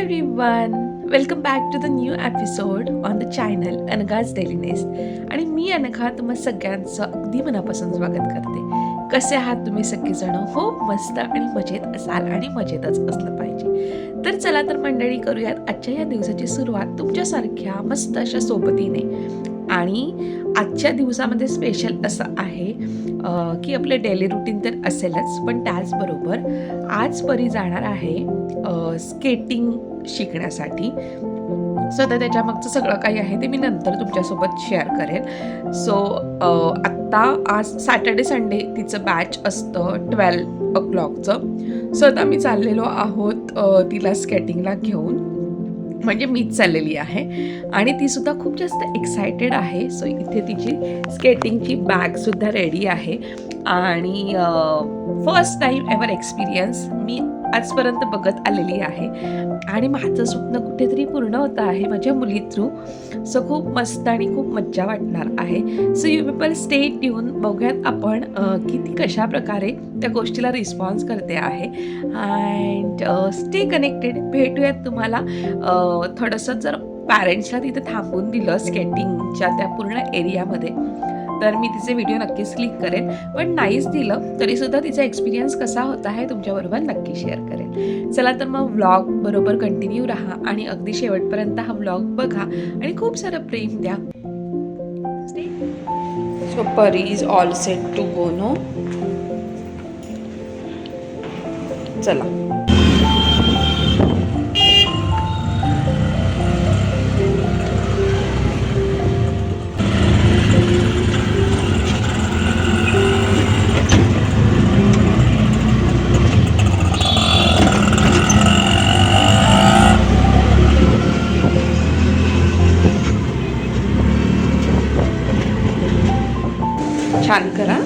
Everyone, welcome back to the new episode on the channel अनघाज daily nest. आणि मी अनघा तुम्हा सगळ्यांचं अगदी मनापासून स्वागत करते. कसे आहात तुम्ही सगळेजण? हो, मस्त आणि मजेत असाल आणि मजेतच असलं पाहिजे. तर चला तर मंडळी, करूयात आजच्या या दिवसाची सुरुवात तुमच्यासारख्या मस्त अशा सोबतीने. आणि आजच्या दिवसामध्ये स्पेशल असं आहे की आपलं डेली रुटीन तर असेलच, पण त्याचबरोबर आज परी जाणार आहे स्केटिंग शिकण्यासाठी. सो तर त्याच्यामागचं सगळं काही आहे ते मी नंतर तुमच्यासोबत शेअर करेन. सो आत्ता आज सॅटर्डे संडे तिचं बॅच असतं 12 o'clockचं. सो आता आम्ही चाललेलो आहोत तिला स्केटिंगला घेऊन, म्हणजे मीच चाललेली आहे आणि तीसुद्धा खूप जास्त एक्सायटेड आहे. सो इथे तिची स्केटिंगची बॅगसुद्धा रेडी आहे आणि फर्स्ट टाईम एव्हर एक्सपिरियन्स मी आजपर्यंत बघत आलेली आहे आणि माझं स्वप्न कुठेतरी पूर्ण होतं आहे माझ्या मुली थ्रू. सो खूप मस्त आणि खूप मज्जा वाटणार आहे. So you people stay tune, बघूयात आपण की ती कशा प्रकारे त्या गोष्टीला रिस्पॉन्स करते आहे. And stay connected. भेटूयात तुम्हाला थोडंसं जर पॅरेंट्सला तिथे थांबून दिलं स्केटिंगच्या त्या पूर्ण एरियामध्ये तर मी तिचे व्हिडिओ नक्कीच क्लिक करेन, पण नाहीच दिलं तरीसुद्धा तिचा एक्सपिरियन्स कसा होता आहे तुमच्याबरोबर नक्की शेअर करेन. चला तर मग व्लॉग बरोबर कंटिन्यू राहा आणि अगदी शेवटपर्यंत हा व्लॉग बघा आणि खूप सारं प्रेम द्या. So Pari is all set to go no. चला छान करा.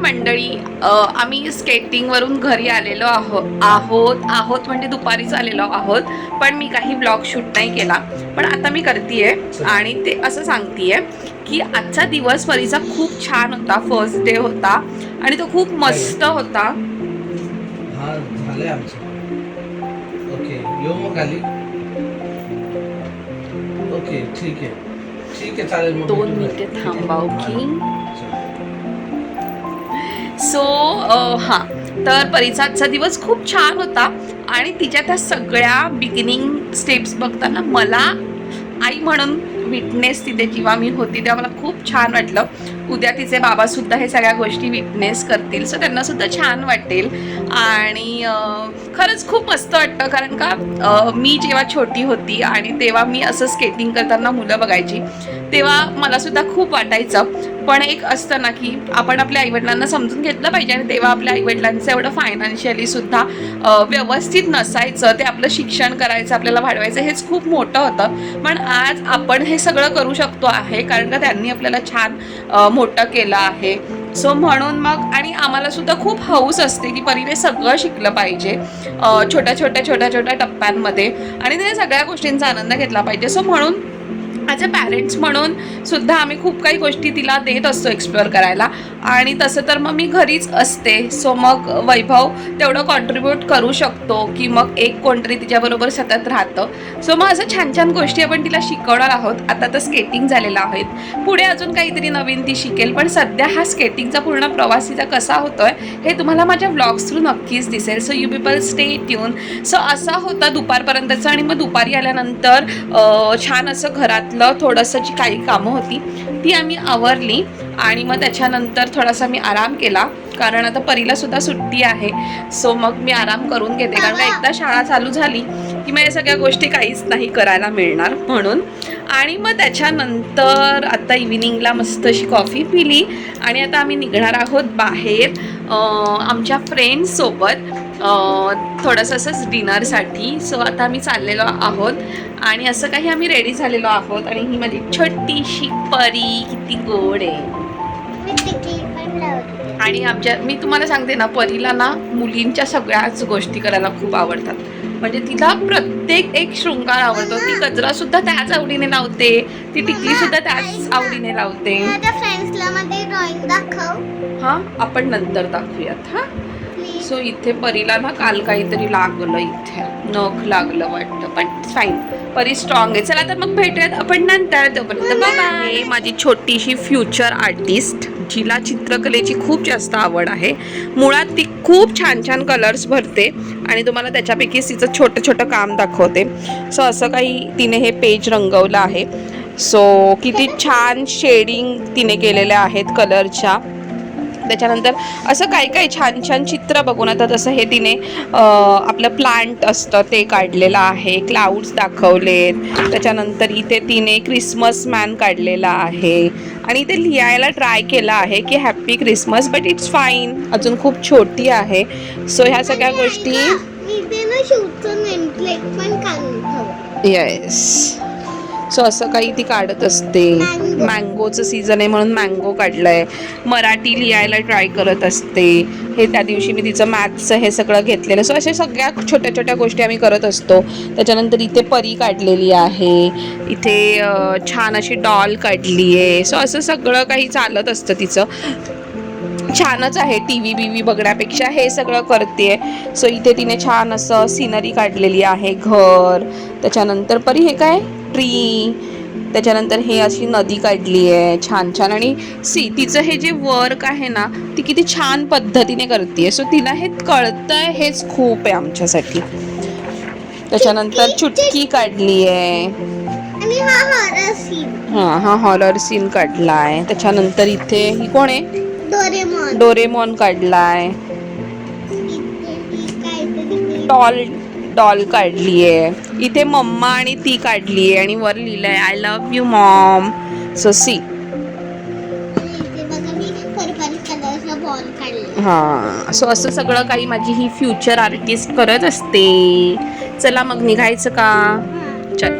मंडळी, आम्ही स्केटिंगवरून घरी आलेलो आहोत म्हणजे दुपारीच आलेलो आहोत, पण मी काही ब्लॉग शूट नाही केला. पण आता मी करतीये आणि ते असं सांगतीये की आजचा दिवस परीचा खूप छान होता. फर्स्ट डे होता आणि तो खूप मस्त होता. हा झाले आमचं. ओके, येऊ मग खाली. ओके, ठीक आहे चालेल. 2 मिनिटे थांबाव की. सो हां, तर परीचा आजचा दिवस खूप छान होता आणि तिच्या त्या सगळ्या बिगिनिंग स्टेप्स बघताना मला आई म्हणून विटनेस तिथे जेव्हा मी होती तेव्हा मला खूप छान वाटलं. उद्या तिचे बाबासुद्धा हे सगळ्या गोष्टी विटनेस करतील, सो त्यांनासुद्धा छान वाटेल. आणि खरंच खूप मस्त वाटतं, कारण का मी जेव्हा छोटी होती आणि तेव्हा मी असं स्केटिंग करताना मुलं बघायची तेव्हा मलासुद्धा खूप वाटायचं. पण एक असतं ना की आपण आपल्या आईवडिलांना समजून घेतलं पाहिजे आणि तेव्हा आपल्या आईवडिलांचं एवढं फायनान्शियलीसुद्धा व्यवस्थित नसायचं. ते आपलं शिक्षण करायचं, आपल्याला वाढवायचं, हेच खूप मोठं होतं. पण आज आपण हे सगळं करू शकतो आहे कारण का त्यांनी आपल्याला छान मोठं केलं आहे. सो म्हणून मग आणि आम्हाला सुद्धा खूप हौस असते की परीने सगळं शिकलं पाहिजे छोट्या छोट्या टप्प्यांमध्ये आणि त्याने सगळ्या गोष्टींचा आनंद घेतला पाहिजे. सो म्हणून ॲज अ पॅरेंट्स म्हणून सुद्धा आम्ही खूप काही गोष्टी तिला देत असतो एक्सप्लोअर करायला. आणि तसं तर मग मी घरीच असते, सो मग वैभव तेवढं कॉन्ट्रीब्यूट करू शकतो की मग एक कोणतरी तिच्याबरोबर सतत राहतं. सो मग असं छान छान गोष्टी आपण तिला शिकवणार आहोत. आता तर स्केटिंग झालेलं आहे, पुढे अजून काहीतरी नवीन ती शिकेल, पण सध्या हा स्केटिंगचा पूर्ण प्रवास तिचा कसा होतोय हे तुम्हाला माझ्या व्लॉग्स थ्रू नक्कीच दिसेल. So you people stay tune. So असा होता दुपारपर्यंतचा. आणि मग दुपारी आल्यानंतर छान असं घरातलं थोडंसं जी काही कामं होती ती आम्ही आवरली. आणि मग त्याच्यानंतर थोडासा मी आराम केला, कारण आता परीला सुद्धा सुट्टी आहे. सो मग मी आराम करून घेते, कारण का एकदा शाळा चालू झाली की मग या सगळ्या गोष्टी काहीच नाही करायला मिळणार म्हणून. आणि मग त्याच्यानंतर आता इव्हिनिंगला मस्त अशी कॉफी पिली आणि आता आम्ही निघणार आहोत बाहेर आमच्या फ्रेंड्ससोबत थोडंसं असंच डिनरसाठी. सो आता आम्ही चाललेलो आहोत आणि असं काही आम्ही रेडी झालेलो आहोत. आणि ही माझी छोटीशी परी किती गोड आहे. आणि मी तुम्हाला सांगते ना, परीला ना मुलींच्या सगळ्याच गोष्टी करायला खूप आवडतात. म्हणजे तिला प्रत्येक एक शृंगार आवडतो. ती गजरा सुद्धा त्याच आवडीने लावते, ती टिकली सुद्धा त्याच आवडीने लावते. हा, आपण नंतर दाखवूयात. हा, सो इथे परीला ना काल काहीतरी लागलं, इथे नख लागलं वाटतं, पण फाईन, परी स्ट्रॉंग आहे. चला तर मग भेटूयात आपण नंतर. तोपर्यंत बाय. माझी छोटीशी फ्युचर आर्टिस्ट, जिला चित्रकलेची खूप जास्त आवड आहे. मुळात ती खूप छान छान कलर्स भरते आणि तुम्हाला त्याच्यापैकी तिचं छोटं छोटं काम दाखवते. सो असं काही तिने हे पेज रंगवलं आहे. सो किती छान शेडिंग तिने केलेल्या आहेत कलरच्या. त्याच्यानंतर असं काही काही छान छान चित्र बघून आता तसं हे तिने आपलं प्लांट असतं ते काढलेलं आहे, क्लाउड्स दाखवलेत. त्याच्यानंतर इथे तिने क्रिसमस मॅन काढलेला आहे आणि इथे लिहायला ट्राय केला आहे की happy Christmas, but it's fine, अजून खूप छोटी आहे. सो ह्या सगळ्या गोष्टी येस. सो असं काही ती काढत असते. मँगोचं सीझन आहे म्हणून मँगो काढलंय. मराठी लिहायला ट्राय करत असते. हे त्या दिवशी मी तिचं मॅथ्सचं हे सगळं घेतलेलं. सो अशा सगळ्या छोट्या छोट्या गोष्टी आम्ही करत असतो. त्याच्यानंतर इथे परी काढलेली आहे, इथे छान अशी डॉल काढली आहे. सो असं सगळं काही चालत असतं तिचं. छानच आहे, टी व्ही बीव्ही बघण्यापेक्षा हे सगळं करते. सो इथे तिने छान असं सिनरी काढलेली आहे, घर. त्याच्यानंतर परी हे काय, ट्री. त्याच्यानंतर हे अशी नदी काढली आहे छान छान. आणि तिचं हे जे वर्क आहे ना, ती किती छान पद्धतीने करते. सो तिला हे कळतंय, हेच खूप आहे आमच्यासाठी. त्याच्यानंतर चुटकी काढली आहे. हा हॉरर सीन काढलाय. त्याच्यानंतर इथे ही कोण आहे, डोरेमॉन काढलाय. डॉल काढली आहे. इथे मम्मा आणि ती काढली आहे आणि वर लिहिलंय I love you mom. So see. हा, सो असं सगळं काही माझी ही फ्युचर आर्टिस्ट करत असते. चला मग निघायचं का? चल.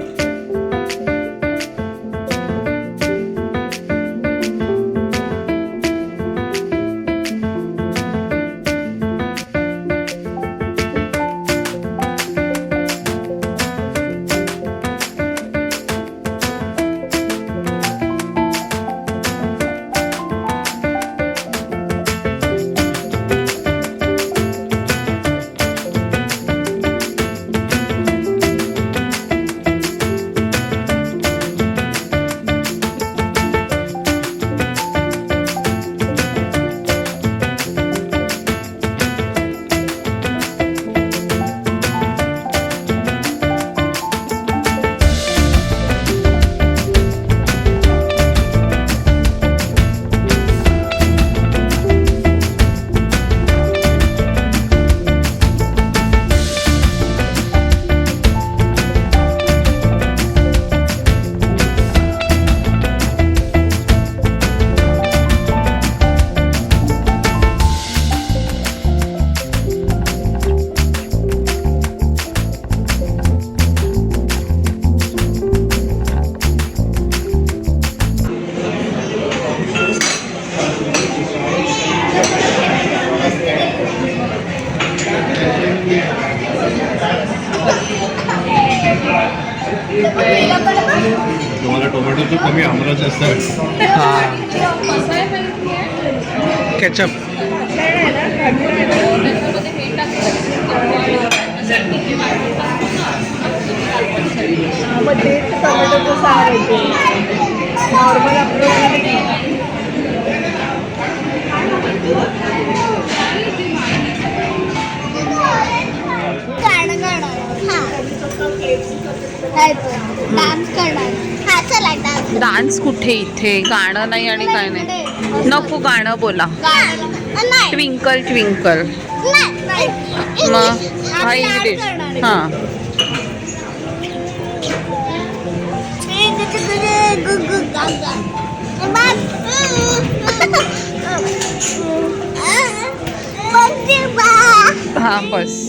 तुम्हाला टोमॅटोचं कमी आम्हाला जास्त आहे. हां केचप मग ते टोमॅटोचं सार येते नॉर्मल आपलं गाणं करणार डान्स करणार हा चला डान्स डान्स कुठे इथे गाणं नाही आणि काय नाही नको गाणं बोला नाही ट्विंकल ट्विंकल मग हा इंग्लिश हां हां बस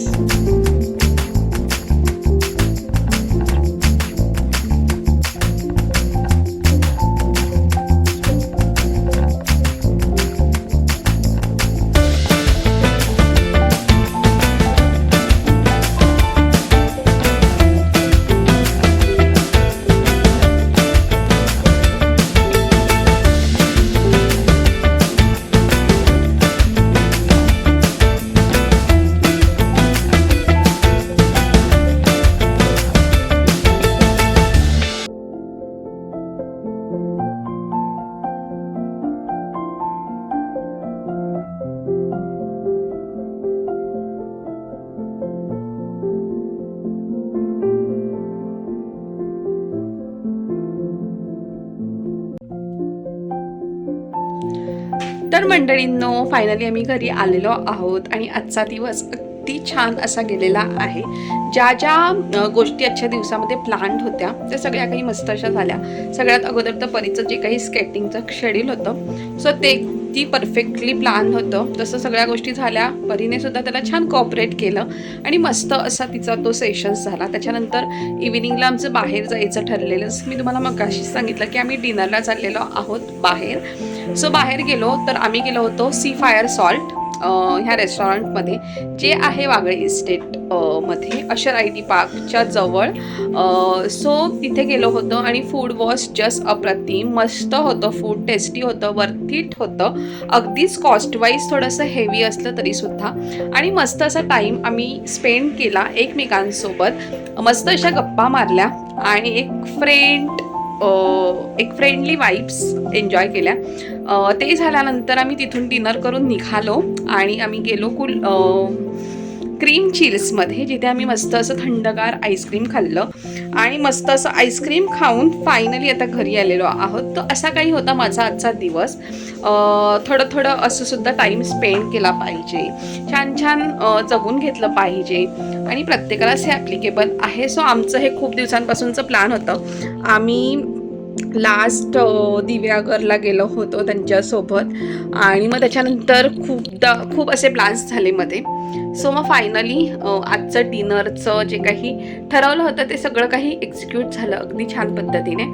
तर मंडळींनो फायनली आम्ही घरी आलेलो आहोत आणि आजचा दिवस अगदी छान असा गेलेला आहे. ज्या ज्या गोष्टी आजच्या दिवसामध्ये प्लॅन्ड होत्या त्या सगळ्या काही मस्त अशा झाल्या. सगळ्यात अगोदर तर परीचं जे काही स्केटिंगचं शेड्यूल होतं सो ते ती परफेक्टली प्लॅन होतं. तसं सगळ्या गोष्टी झाल्या. परीने सुद्धा त्याला छान कॉपरेट केलं आणि मस्त असा तिचा तो सेशन्स झाला. त्याच्यानंतर इव्हिनिंगला आमचं बाहेर जायचं ठरलेलं. मी तुम्हाला मगाशी सांगितलं की आम्ही डिनरला चाललेलो आहोत बाहेर. सो बाहेर गेलो तर आम्ही गेलो होतो सी फायर सॉल्ट ह्या रेस्टॉरंटमध्ये जे आहे वागळे इस्टेट मध्ये अशर आय टी पार्कच्या जवळ. सो तिथे गेलो होतो आणि फूड वॉज जस्ट अप्रतिम. मस्त होतं फूड, टेस्टी होतं, वर्थ इट होतं. अगदीच कॉस्ट वाईज थोडंसं हेवी असलं तरीसुद्धा आणि मस्त असा टाईम आम्ही स्पेंड केला एकमेकांसोबत. मस्त अशा गप्पा मारल्या आणि एक फ्रेंडली वाईब्स एन्जॉय केल्या. ते झाल्यानंतर आम्ही तिथून डिनर करून निघालो आणि आम्ही गेलो क्रीम चिल्समध्ये, जिथे आम्ही मस्त असं थंडगार आईस्क्रीम खाल्लं आणि मस्त असं आईस्क्रीम खाऊन फायनली आता घरी आलेलो आहोत. तर असा काही होता माझा आजचा दिवस. थोडं असं सुद्धा टाईम स्पेंड केला पाहिजे, छान छान जगून घेतलं पाहिजे आणि प्रत्येकालाच हे ॲप्लिकेबल आहे. सो आमचं हे खूप दिवसांपासूनचं प्लॅन होतं. आम्ही लास्ट दिव्यागरला गेलो होतो त्यांच्यासोबत आणि मग त्याच्यानंतर खूप असे प्लॅन्स झाले मध्ये. सो मग फायनली आजचं डिनरचं जे काही ठरवलं होतं ते सगळं काही एक्झिक्यूट झालं अगदी छान पद्धतीने.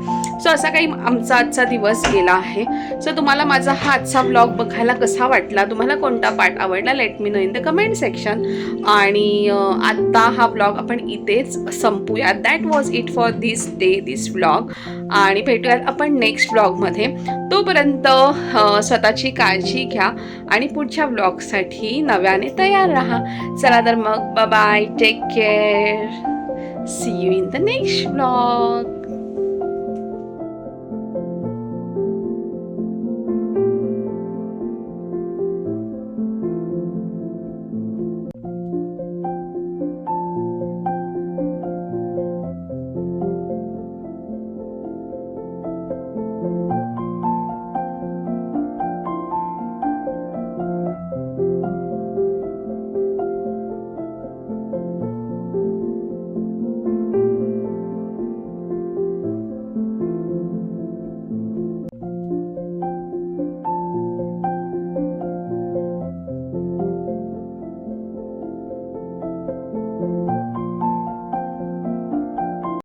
सो असा काही आमचा आजचा दिवस गेला आहे. सो तुम्हाला माझा हा आजचा व्लॉग बघायला कसा वाटला, तुम्हाला कोणता पार्ट आवडला, let me know in the comment section. आणि आत्ता हा व्लॉग आपण इथेच संपूया. That was it for this day, this vlog. आणि भेटूयात आपण नेक्स्ट व्लॉगमध्ये. तोपर्यंत स्वतःची काळजी घ्या आणि पुढच्या व्लॉगसाठी नव्याने तयार राहा. चला तर मग bye, take care, see you in the next vlog.